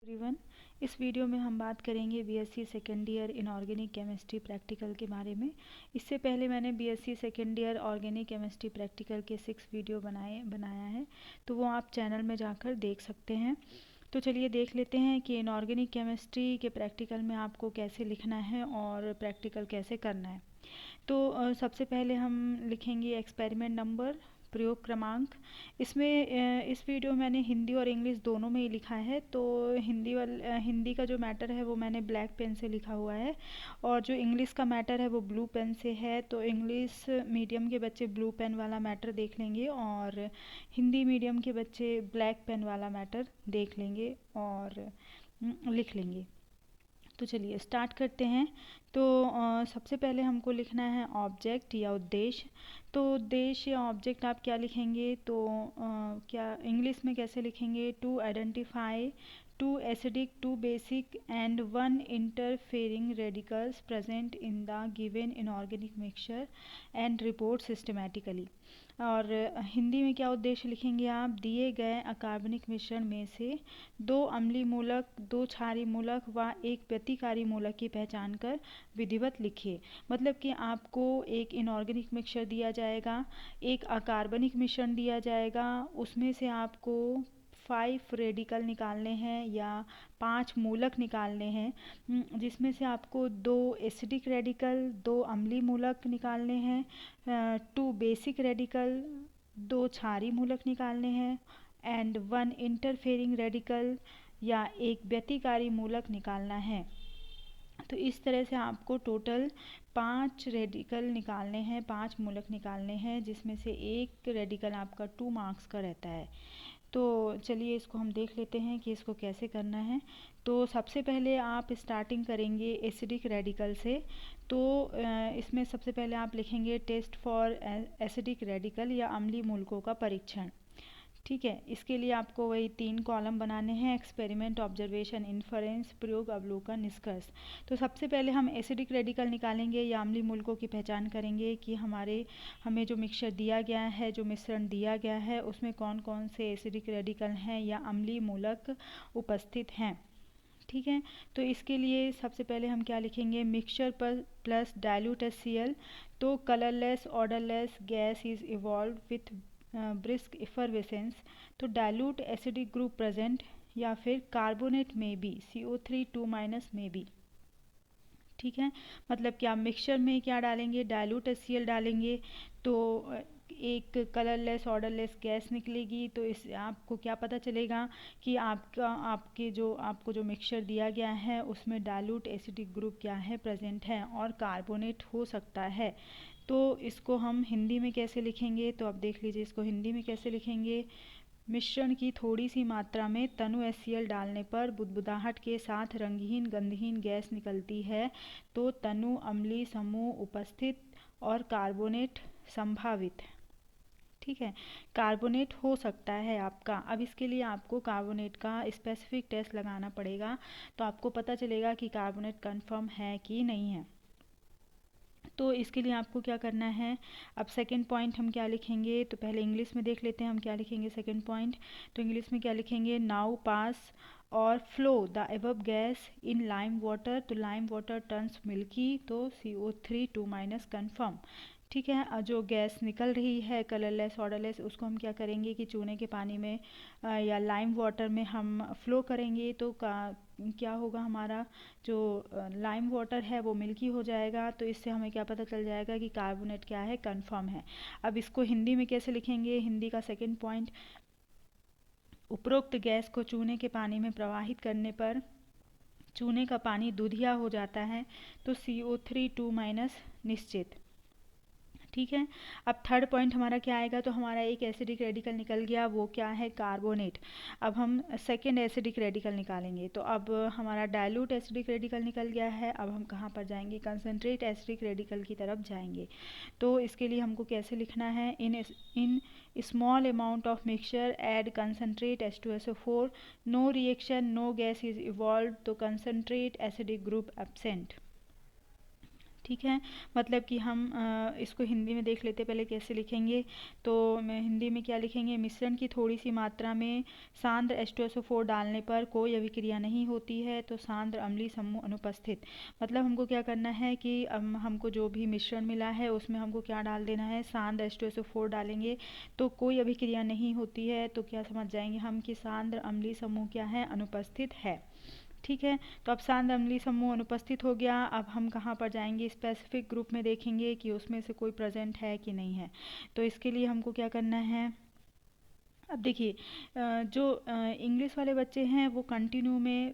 Everyone, इस video में हम बात करेंगे BSc second year inorganic chemistry practical के बारे में। इससे पहले मैंने BSc second year organic chemistry practical के 6 वीडियो बनाया है, तो वो आप चैनल में जाकर देख सकते हैं। तो चलिए देख लेते हैं कि इनऑर्गेनिक केमिस्ट्री के प्रैक्टिकल में आपको कैसे लिखना है और प्रैक्टिकल कैसे करना है। तो सबसे पहले हम लिखेंगे एक्सपेरिमेंट नंबर, प्रयोग क्रमांक। इसमें इस वीडियो मैंने हिंदी और इंग्लिश दोनों में ही लिखा है। तो हिंदी का जो मैटर है वो मैंने ब्लैक पेन से लिखा हुआ है, और जो इंग्लिश का मैटर है वो ब्लू पेन से है। तो इंग्लिश मीडियम के बच्चे ब्लू पेन वाला मैटर देख लेंगे और हिंदी मीडियम के बच्चे ब्लैक पेन वाला मैटर देख लेंगे और लिख लेंगे। तो चलिए स्टार्ट करते हैं। तो सबसे पहले हमको लिखना है ऑब्जेक्ट या उद्देश्य। तो उद्देश्य या ऑब्जेक्ट आप क्या लिखेंगे, तो क्या इंग्लिश में कैसे लिखेंगे? To identify two acidic, two basic and one interfering radicals present in the given inorganic mixture and report systematically. और हिंदी में क्या उद्देश्य लिखेंगे आप? दिए गए अकार्बनिक मिश्रण में से 2 अम्लीय मूलक, 2 क्षारीय मूलक व 1 व्यतिकारी मूलक की पहचान कर विधिवत लिखिए। मतलब कि आपको एक इनऑर्गेनिक मिक्सचर दिया जाएगा, एक अकार्बनिक मिश्रण दिया जाएगा, उसमें से आपको 5 रेडिकल निकालने हैं या 5 मूलक निकालने हैं, जिसमें से आपको 2 एसिडिक रेडिकल, 2 अम्लीय मूलक निकालने हैं, 2 बेसिक रेडिकल, 2 क्षारीय मूलक निकालने हैं एंड 1 इंटरफेरिंग रेडिकल या एक व्यतिकारी मूलक निकालना है। तो इस तरह से आपको टोटल 5 रेडिकल निकालने हैं, 5 मूलक निकालने हैं, जिसमें से एक रेडिकल आपका 2 मार्क्स का रहता है। तो चलिए इसको हम देख लेते हैं कि इसको कैसे करना है। तो सबसे पहले आप स्टार्टिंग करेंगे एसिडिक रेडिकल से। तो इसमें सबसे पहले आप लिखेंगे टेस्ट फॉर एसिडिक रेडिकल या अम्लीय मूलकों का परीक्षण। ठीक है, इसके लिए आपको वही 3 कॉलम बनाने हैं: एक्सपेरिमेंट, ऑब्जर्वेशन, इन्फरेंस, प्रयोग, अवलोकन, निष्कर्ष। तो सबसे पहले हम एसिडिक रेडिकल निकालेंगे या अम्लीय मूलकों की पहचान करेंगे कि हमें जो मिक्सचर दिया गया है, जो मिश्रण दिया गया है, उसमें कौन कौन से एसिडिक रेडिकल हैं या अम्लीय मूलक उपस्थित हैं। ठीक है, तो इसके लिए सबसे पहले हम क्या लिखेंगे? मिक्सचर पर प्लस डाइल्यूट HCl। तो colourless odourless gas is evolve with brisk effervescence. तो डाइल्यूट एसिडिक ग्रुप प्रेजेंट, या फिर कार्बोनेट में भी CO3 2- में भी। ठीक है, मतलब कि आप मिक्सचर में क्या डालेंगे? डाइल्यूट HCl डालेंगे तो एक कलरलेस ऑर्डरलेस गैस निकलेगी। तो इस आपको क्या पता चलेगा कि आपको जो मिक्सचर दिया गया है उसमें डाइल्यूट एसिडिक ग्रुप क्या है? प्रेजेंट है, और कार्बोनेट हो सकता है। तो इसको हम हिंदी में कैसे लिखेंगे? तो आप देख लीजिए इसको हिंदी में कैसे लिखेंगे। मिश्रण की थोड़ी सी मात्रा में तनु HCl डालने पर बुदबुदाहट के साथ रंगहीन गंधहीन गैस निकलती है। तो तनु अम्लीय समूह उपस्थित और कार्बोनेट संभावित। ठीक है, कार्बोनेट हो सकता है आपका। अब इसके लिए आपको कार्बोनेट का स्पेसिफिक टेस्ट लगाना पड़ेगा, तो आपको पता चलेगा कि कार्बोनेट कंफर्म है कि नहीं है। तो इसके लिए आपको क्या करना है? अब सेकंड पॉइंट हम क्या लिखेंगे? तो पहले इंग्लिश में देख लेते हैं हम क्या लिखेंगे सेकंड पॉइंट। तो इंग्लिश में क्या लिखेंगे? नाउ पास और flow the above gas in lime water. तो लाइम वाटर टर्न्स मिल्की, तो CO3 2- कन्फर्म। ठीक है, जो गैस निकल रही है कलरलेस ऑर्डरलेस, उसको हम क्या करेंगे कि चूने के पानी में या लाइम वाटर में हम फ्लो करेंगे। तो क्या होगा? हमारा जो लाइम वाटर है वो मिल्की हो जाएगा। तो इससे हमें क्या पता चल जाएगा कि कार्बोनेट क्या है? कंफर्म है। अब इसको हिंदी में कैसे लिखेंगे? हिंदी का सेकंड पॉइंट, उपरोक्त गैस को चूने के पानी में प्रवाहित करने पर चूने का पानी दूधिया हो जाता है। तो CO3 2- निश्चित। ठीक है, अब थर्ड पॉइंट हमारा क्या आएगा? तो हमारा एक एसिडिक रेडिकल निकल गया, वो क्या है? कार्बोनेट। अब हम सेकेंड एसिडिक रेडिकल निकालेंगे। तो अब हमारा डाइल्यूट एसिडिक रेडिकल निकल गया है। अब हम कहाँ पर जाएंगे? कंसनट्रेट एसिडिक रेडिकल की तरफ जाएंगे। तो इसके लिए हमको कैसे लिखना है? In small amount of mixture add concentrate H2SO4, no reaction, no gas is evolve. तो कंसनट्रेट एसिडिक ग्रुप एब्सेंट। ठीक है, मतलब कि हम इसको हिंदी में देख लेते पहले कैसे लिखेंगे। तो मैं हिंदी में क्या लिखेंगे, मिश्रण की थोड़ी सी मात्रा में सांद्र H2SO4 डालने पर कोई अभिक्रिया नहीं होती है तो सांद्र अम्लीय समूह अनुपस्थित। मतलब हमको क्या करना है कि हमको जो भी मिश्रण मिला है उसमें हमको क्या डाल देना है, सांद्र H2SO4 डालेंगे तो कोई अभिक्रिया नहीं होती है, तो क्या समझ जाएंगे हम कि सांद्र अम्लीय समूह क्या है, अनुपस्थित है। ठीक है, तो अब सांद्र अम्लीय समूह अनुपस्थित हो गया। अब हम कहाँ पर जाएंगे, स्पेसिफिक ग्रुप में देखेंगे कि उसमें से कोई प्रेजेंट है कि नहीं है। तो इसके लिए हमको क्या करना है, अब देखिए जो इंग्लिश वाले बच्चे हैं वो कंटिन्यू में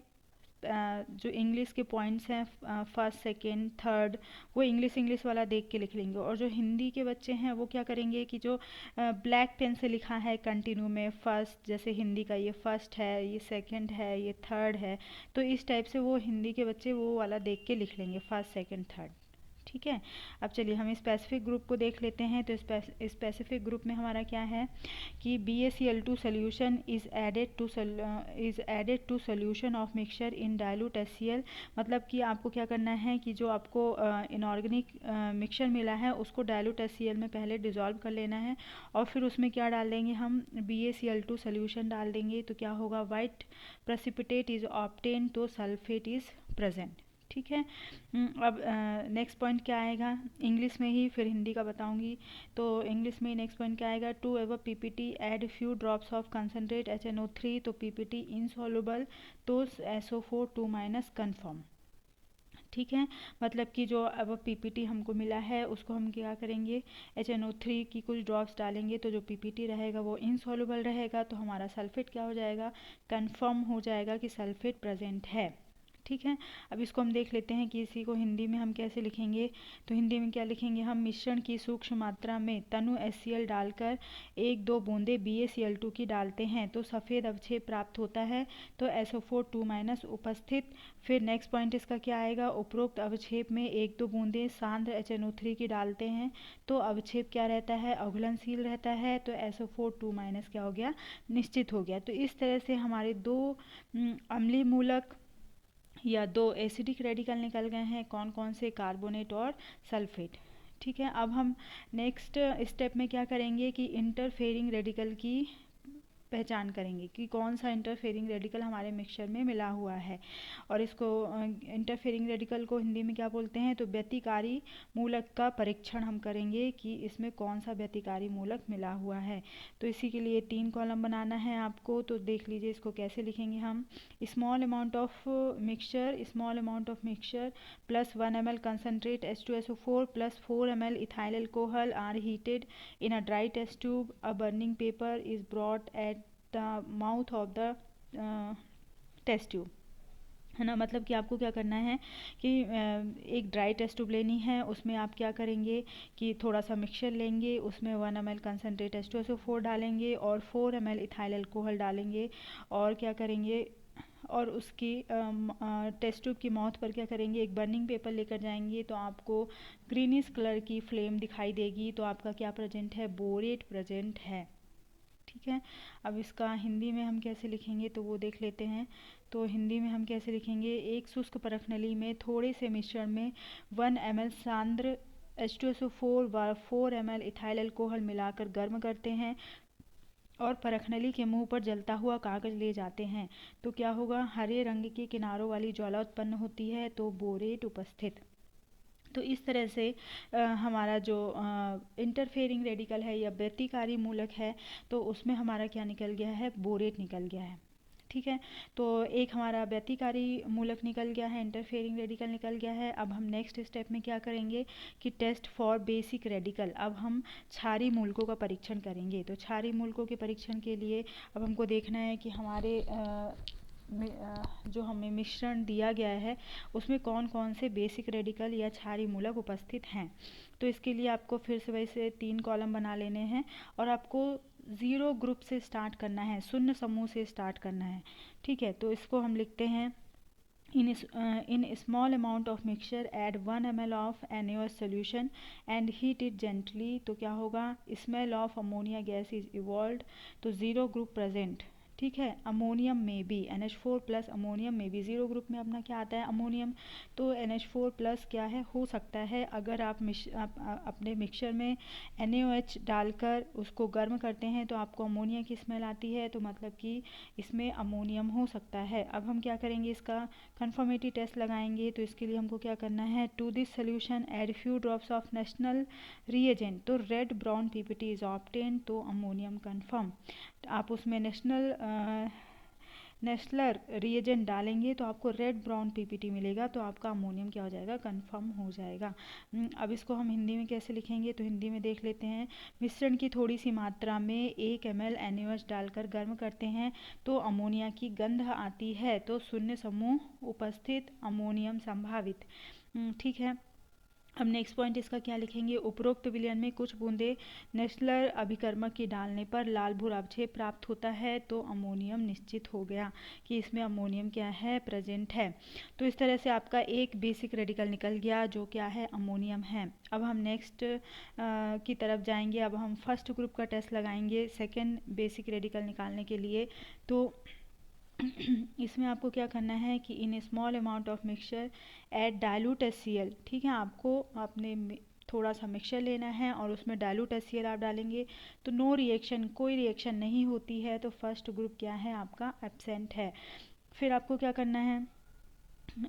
जो इंग्लिश के पॉइंट्स हैं फर्स्ट सेकंड थर्ड, वो इंग्लिश वाला देख के लिख लेंगे। और जो हिंदी के बच्चे हैं वो क्या करेंगे कि जो ब्लैक पेन से लिखा है कंटिन्यू में फर्स्ट, जैसे हिंदी का ये फर्स्ट है, ये सेकंड है, ये थर्ड है, तो इस टाइप से वो हिंदी के बच्चे वो वाला देख के लिख लेंगे फर्स्ट सेकंड थर्ड। ठीक है, अब चलिए हम स्पेसिफिक ग्रुप को देख लेते हैं। तो स्पेसिफिक ग्रुप में हमारा क्या है कि BaCl2 solution is added to solution of mixture in dilute HCl। मतलब कि आपको क्या करना है कि जो आपको इनऑर्गेनिक मिक्सचर मिला है उसको डाइल्यूट HCl में पहले डिज़ोल्व कर लेना है और फिर उसमें क्या डाल देंगे हम, BaCl2 सॉल्यूशन डाल देंगे। तो क्या होगा, वाइट प्रेसिपिटेट इज़ ऑब्टेन, तो सल्फेट इज़ प्रेजेंट। ठीक है, अब नेक्स्ट पॉइंट क्या आएगा, इंग्लिश में ही, फिर हिंदी का बताऊंगी। तो इंग्लिश में नेक्स्ट पॉइंट क्या आएगा, to ever PPT add few drops of concentrate HNO3, तो PPT इनसॉल्युबल, तो SO4 2- कन्फर्म। ठीक है, मतलब कि जो अब PPT हमको मिला है उसको हम क्या करेंगे, HNO3 की कुछ ड्रॉप्स डालेंगे तो जो PPT रहेगा वो इनसॉल्युबल रहेगा, तो हमारा सल्फेट क्या हो जाएगा, कन्फर्म हो जाएगा कि सल्फेट प्रेजेंट है। ठीक है, अब इसको हम देख लेते हैं कि इसी को हिंदी में हम कैसे लिखेंगे। तो हिंदी में क्या लिखेंगे हम, मिश्रण की सूक्ष्म मात्रा में तनु HCl डालकर 1-2 बूंदे BaCl2 की डालते हैं तो सफ़ेद अवक्षेप प्राप्त होता है, तो SO4 2- उपस्थित। फिर नेक्स्ट पॉइंट इसका क्या आएगा, उपरोक्त अवक्षेप में 1-2 बूंदे सांद्र HNO3 की डालते हैं तो अवक्षेप क्या रहता है, अघुलनशील रहता है, तो SO4 2- क्या हो गया, निश्चित हो गया। तो इस तरह से हमारे दो अम्लीय मूलक या 2 एसिडिक रेडिकल निकल गए हैं, कौन कौन से, कार्बोनेट और सल्फेट। ठीक है, अब हम नेक्स्ट स्टेप में क्या करेंगे कि इंटरफेरिंग रेडिकल की पहचान करेंगे कि कौन सा इंटरफेरिंग रेडिकल हमारे मिक्सचर में मिला हुआ है। और इसको इंटरफेरिंग रेडिकल को हिंदी में क्या बोलते हैं, तो व्यतिकारी मूलक का परीक्षण हम करेंगे कि इसमें कौन सा व्यतिकारी मूलक मिला हुआ है। तो इसी के लिए 3 कॉलम बनाना है आपको, तो देख लीजिए इसको कैसे लिखेंगे हम, small amount of mixture plus 1 ml concentrate H2SO4 plus 4 ml ethyl alcohol are heated in a dry test tube, a burning paper is brought at the mouth of the test tube. है ना, मतलब कि आपको क्या करना है कि एक ड्राई टेस्ट ट्यूब लेनी है, उसमें आप क्या करेंगे कि थोड़ा सा मिक्सचर लेंगे, उसमें 1 ml कंसनट्रेट H2SO4 डालेंगे और 4 ml इथाइल अल्कोहल डालेंगे और क्या करेंगे, और उसकी टेस्ट ट्यूब की माउथ पर क्या करेंगे, एक बर्निंग पेपर लेकर जाएंगे तो आपको ग्रीनिश कलर की फ्लेम दिखाई देगी, तो आपका क्या प्रेजेंट है, बोरेट प्रेजेंट है। ठीक है, अब इसका हिंदी में हम कैसे लिखेंगे तो वो देख लेते हैं। तो हिंदी में हम कैसे लिखेंगे, एक शुष्क परख नली में थोड़े से मिश्रण में 1 ml सांद्र H2SO4 व 4 ml इथाइल अल्कोहल मिलाकर गर्म करते हैं और परखनली के मुंह पर जलता हुआ कागज ले जाते हैं तो क्या होगा, हरे रंग के किनारों वाली ज्वाला उत्पन्न होती है, तो बोरेट उपस्थित। तो इस तरह से हमारा जो इंटरफेरिंग रेडिकल है या व्यतिकारी मूलक है तो उसमें हमारा क्या निकल गया है, बोरेट निकल गया है। ठीक है, तो एक हमारा व्यतिकारी मूलक निकल गया है, इंटरफेरिंग रेडिकल निकल गया है। अब हम नेक्स्ट स्टेप में क्या करेंगे कि टेस्ट फॉर बेसिक रेडिकल, अब हम क्षारीय मूलकों का परीक्षण करेंगे। तो क्षारीय मूलकों के परीक्षण के लिए अब हमको देखना है कि हमारे जो हमें मिश्रण दिया गया है उसमें कौन कौन से बेसिक रेडिकल या क्षारीय मूलक उपस्थित हैं। तो इसके लिए आपको फिर से वैसे 3 कॉलम बना लेने हैं और आपको 0 ग्रुप से स्टार्ट करना है, शून्य समूह से स्टार्ट करना है। ठीक है, तो इसको हम लिखते हैं, in small amount of mixture add 1 ml of NaOH solution and heat it gently, तो क्या होगा, smell of ammonia gas is evolved, तो 0 group present। ठीक है। अमोनियम में भी NH4 प्लस अमोनियम में भी 0 ग्रुप में अपना क्या आता है, अमोनियम। तो NH4 प्लस क्या है, हो सकता है अगर आप अपने मिक्सचर में NaOH डालकर उसको गर्म करते हैं तो आपको अमोनिया की स्मेल आती है, तो मतलब कि इसमें अमोनियम हो सकता है। अब हम क्या करेंगे, इसका कन्फर्मेटी टेस्ट लगाएंगे। तो इसके लिए हमको क्या करना है, to this solution add few drops of Nessler's reagent, तो red brown PPT is obtain, तो अमोनियम कन्फर्म। आप उसमें नेशनल रिएजेंट डालेंगे तो आपको रेड ब्राउन पीपीटी मिलेगा, तो आपका अमोनियम क्या हो जाएगा, कंफर्म हो जाएगा। अब इसको हम हिंदी में कैसे लिखेंगे, तो हिंदी में देख लेते हैं। मिश्रण की थोड़ी सी मात्रा में 1 ml NaOH डालकर गर्म करते हैं तो अमोनिया की गंध आती है, तो शून्य समूह उपस्थित, अमोनियम संभावित। ठीक है। अब नेक्स्ट पॉइंट इसका क्या लिखेंगे, उपरोक्त विलयन में कुछ बूंदे नेशनल अभिकर्मक की डालने पर लाल भूरा अवक्षेप प्राप्त होता है, तो अमोनियम निश्चित हो गया कि इसमें अमोनियम क्या है, प्रेजेंट है। तो इस तरह से आपका एक बेसिक रेडिकल निकल गया जो क्या है, अमोनियम है। अब हम नेक्स्ट की तरफ जाएंगे। अब हम फर्स्ट ग्रुप का टेस्ट लगाएंगे सेकेंड बेसिक रेडिकल निकालने के लिए। तो इसमें आपको क्या करना है कि इन small amount of mixture add dilute HCl। ठीक है, आपको आपने थोड़ा सा मिक्सचर लेना है और उसमें डाइल्यूट HCl आप डालेंगे तो नो रिएक्शन, कोई रिएक्शन नहीं होती है, तो फर्स्ट ग्रुप क्या है आपका, एब्सेंट है। फिर आपको क्या करना है,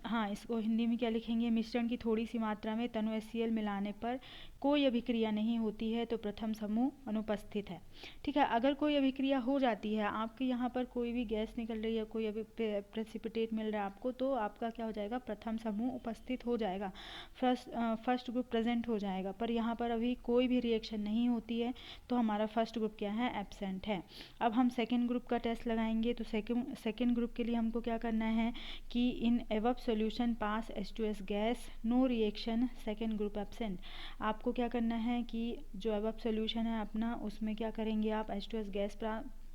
हाँ इसको हिंदी में क्या लिखेंगे, मिश्रण की थोड़ी सी मात्रा में तनु HCl मिलाने पर कोई अभिक्रिया नहीं होती है, तो प्रथम समूह अनुपस्थित है। ठीक है, अगर कोई अभिक्रिया हो जाती है, आपके यहाँ पर कोई भी गैस निकल रही है, कोई अभी प्रेसिपिटेट मिल रहा है आपको, तो आपका क्या हो जाएगा, प्रथम समूह उपस्थित हो जाएगा, फर्स्ट ग्रुप प्रेजेंट हो जाएगा। पर यहाँ पर अभी कोई भी रिएक्शन नहीं होती है, तो हमारा फर्स्ट ग्रुप क्या है, एब्सेंट है। अब हम सेकेंड ग्रुप का टेस्ट लगाएंगे। तो सेकेंड ग्रुप के लिए हमको क्या करना है कि in above solution pass H2S gas, no reaction, second group absent. आपको क्या करना है कि जो एवब सोल्यूशन है अपना, उसमें क्या करेंगे आप, H2S गैस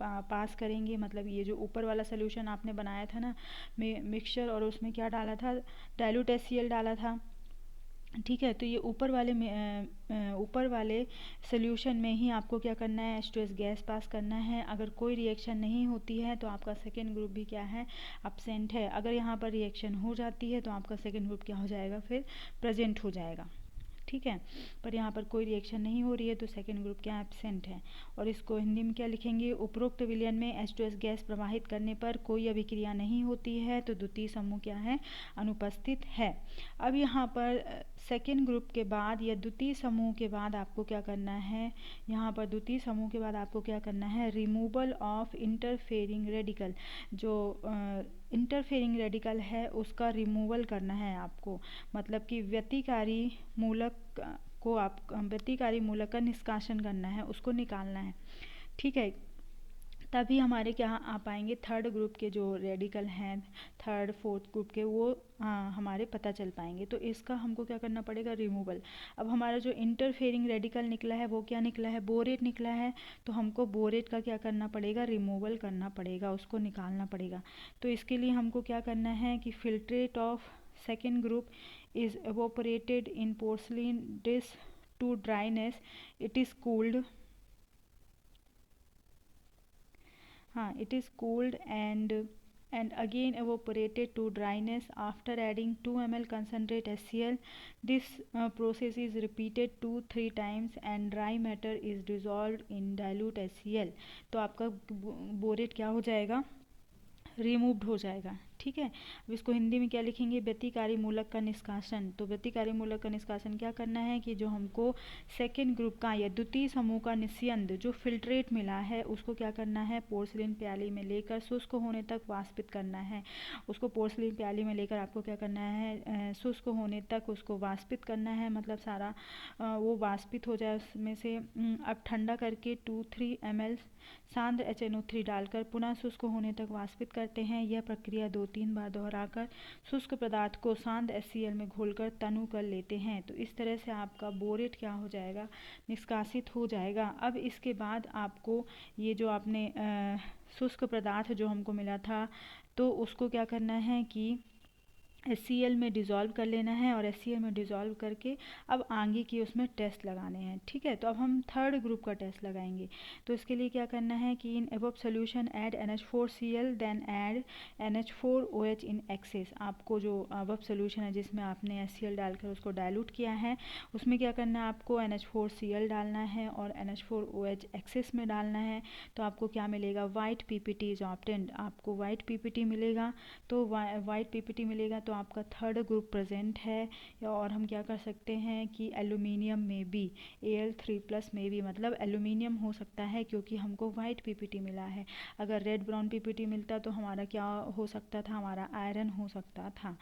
पास करेंगे। मतलब ये जो ऊपर वाला सोल्यूशन आपने बनाया था ना मिक्सचर, और उसमें क्या डाला था, डाइल्यूट HCl डाला था। ठीक है, तो ये ऊपर वाले सोल्यूशन में ही आपको क्या करना है, H2S गैस पास करना है। अगर कोई रिएक्शन नहीं होती है तो आपका सेकेंड ग्रुप भी क्या है, एब्सेंट है। अगर यहाँ पर रिएक्शन हो जाती है तो आपका सेकेंड ग्रुप क्या हो जाएगा, फिर प्रेजेंट हो जाएगा। ठीक है, पर यहाँ पर कोई रिएक्शन नहीं हो रही है तो सेकेंड ग्रुप क्या एब्सेंट है। और इसको हिंदी में क्या लिखेंगे, उपरोक्त विलयन में H2S गैस प्रवाहित करने पर कोई अभिक्रिया नहीं होती है, तो द्वितीय समूह क्या है, अनुपस्थित है। अब यहाँ पर सेकेंड ग्रुप के बाद या द्वितीय समूह के बाद आपको क्या करना है, यहाँ पर द्वितीय समूह के बाद आपको क्या करना है, रिमूवल ऑफ इंटरफेरिंग रेडिकल। जो इंटरफेरिंग रेडिकल है उसका रिमूवल करना है आपको, मतलब कि व्यतिकारी मूलक का निष्कासन करना है, उसको निकालना है। ठीक है, तभी हमारे क्या आ पाएंगे, थर्ड ग्रुप के जो रेडिकल हैं, थर्ड फोर्थ ग्रुप के, वो हमारे पता चल पाएंगे। तो इसका हमको क्या करना पड़ेगा, रिमूवल। अब हमारा जो इंटरफेरिंग रेडिकल निकला है वो क्या निकला है, बोरेट निकला है, तो हमको बोरेट का क्या करना पड़ेगा, रिमूवल करना पड़ेगा, उसको निकालना पड़ेगा। तो इसके लिए हमको क्या करना है कि filtrate of second group is evaporated in porcelain dish to dryness, it is cooled, हाँ it is cooled and again evaporated to dryness after adding 2 ml concentrate HCl. This process is repeated 2-3 times and dry matter is dissolved in dilute HCl. तो आपका borate क्या हो जाएगा, removed हो जाएगा। ठीक है, अब इसको हिंदी में क्या लिखेंगे, व्यतिकारी मूलक का निष्कासन। तो व्यतिकारी मूलक का निष्कासन क्या करना है कि जो हमको सेकेंड ग्रुप का या द्वितीय समूह का निस्यंद जो फिल्ट्रेट मिला है उसको क्या करना है, पोर्सलिन प्याली में लेकर शुष्क होने तक वाष्पित करना है। उसको पोर्सलिन प्याली में लेकर आपको क्या करना है, शुष्क होने तक उसको वाष्पित करना है, मतलब सारा वो वाष्पित हो जाए उसमें से। अब ठंडा करके 2-3 ml सांद्र HNO3 डालकर पुनः शुष्क होने तक वाष्पित करते हैं। यह प्रक्रिया 2-3 बार दोहराकर शुष्क पदार्थ को सांद्र HCl में घोलकर तनु कर लेते हैं। तो इस तरह से आपका बोरेट क्या हो जाएगा, निष्कासित हो जाएगा। अब इसके बाद आपको ये जो आपने शुष्क पदार्थ जो हमको मिला था, तो उसको क्या करना है कि HCl में डिज़ोल्व कर लेना है और HCl में डिज़ोल्व करके अब आगे की उसमें टेस्ट लगाने हैं। ठीक है, तो अब हम थर्ड ग्रुप का टेस्ट लगाएंगे। तो इसके लिए क्या करना है कि in above solution add NH4Cl then add NH4OH in excess. आपको जो अबव सोल्यूशन है जिसमें आपने HCl डालकर उसको डाइल्यूट किया है, उसमें क्या करना है, आपको NH4Cl डालना है और NH4OH एक्सेस में डालना है। तो आपको क्या मिलेगा, वाइट PPT इज ऑब्टेन्ड। आपको वाइट PPT मिलेगा। तो वाइट PPT मिलेगा तो आपका थर्ड ग्रुप प्रेजेंट है। और हम क्या कर सकते हैं कि एल्यूमिनियम में भी Al3+ में भी, मतलब एल्यूमिनियम हो सकता है क्योंकि हमको वाइट PPT मिला है। अगर रेड ब्राउन PPT मिलता तो हमारा क्या हो सकता था, हमारा आयरन हो सकता था।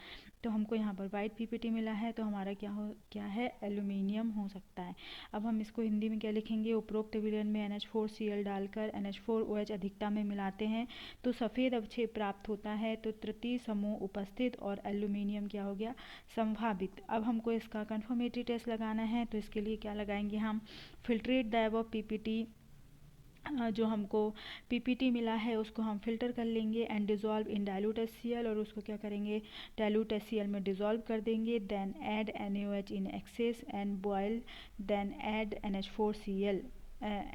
तो हमको यहाँ पर वाइट PPT मिला है तो हमारा क्या है, एल्यूमिनियम हो सकता है। अब हम इसको हिंदी में क्या लिखेंगे, उपरोक्त विलयन में NH4Cl डालकर NH4OH अधिकता में मिलाते हैं तो सफ़ेद अवक्षेप प्राप्त होता है। तो तृतीय समूह उपस्थित और एल्यूमिनियम क्या हो गया, संभावित। अब हमको इसका कंफर्मेटरी टेस्ट लगाना है। तो इसके लिए क्या लगाएंगे हम, फिल्ट्रेट द अबव PPT। जो हमको PPT मिला है उसको हम फिल्टर कर लेंगे and dissolve in dilute HCl, और उसको क्या करेंगे, डाइल्यूट HCl में डिज़ोल्व कर देंगे। Then add NaOH in excess and boil, then add NH4Cl।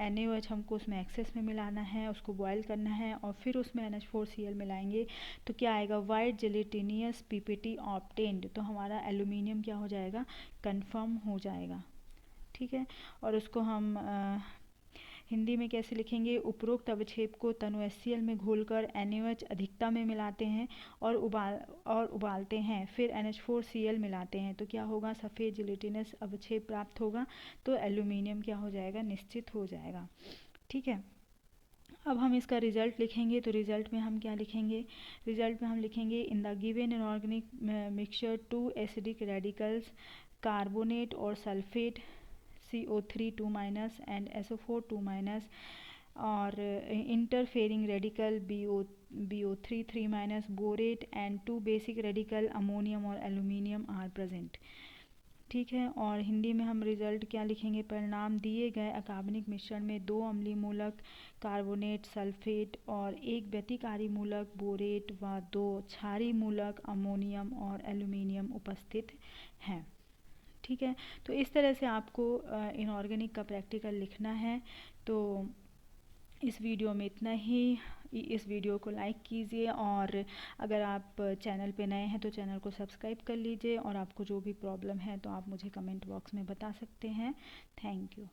NaOH हमको उसमें एक्सेस में मिलाना है, उसको बॉयल करना है और फिर उसमें NH4Cl मिलाएंगे तो क्या आएगा, वाइट जेलेटिनियस PPT ऑब्टेन्ड। तो हमारा एल्यूमिनियम क्या हो जाएगा, कंफर्म हो जाएगा। ठीक है, और उसको हम हिंदी में कैसे लिखेंगे, उपरोक्त अवक्षेप को तनु HCl में घोलकर NaOH अधिकता में मिलाते हैं और उबालते हैं, फिर NH4Cl मिलाते हैं तो क्या होगा, सफ़ेद जिलेटिनस अवक्षेप प्राप्त होगा। तो एल्यूमिनियम क्या हो जाएगा, निश्चित हो जाएगा। ठीक है, अब हम इसका रिज़ल्ट लिखेंगे। तो रिज़ल्ट में हम क्या लिखेंगे, रिज़ल्ट में हम लिखेंगे इन the given inorganic mixture 2 acidic radicals carbonate और सल्फेट CO3 2- एंड SO4 2- और interfering radical BO3 3- borate and 2 basic radical ammonium और एल्यूमिनियम आर प्रेजेंट। ठीक है, और हिंदी में हम रिज़ल्ट क्या लिखेंगे, परिणाम दिए गए अकार्बनिक मिश्रण में 2 अम्लीय मूलक कार्बोनेट सल्फेट और 1 व्यतिकारी मूलक बोरेट व 2 क्षारीय मूलक अमोनियम और एल्यूमिनियम उपस्थित हैं। ठीक है, तो इस तरह से आपको इनऑर्गेनिक का प्रैक्टिकल लिखना है। तो इस वीडियो में इतना ही। इस वीडियो को लाइक कीजिए और अगर आप चैनल पे नए हैं तो चैनल को सब्सक्राइब कर लीजिए, और आपको जो भी प्रॉब्लम है तो आप मुझे कमेंट बॉक्स में बता सकते हैं। Thank you.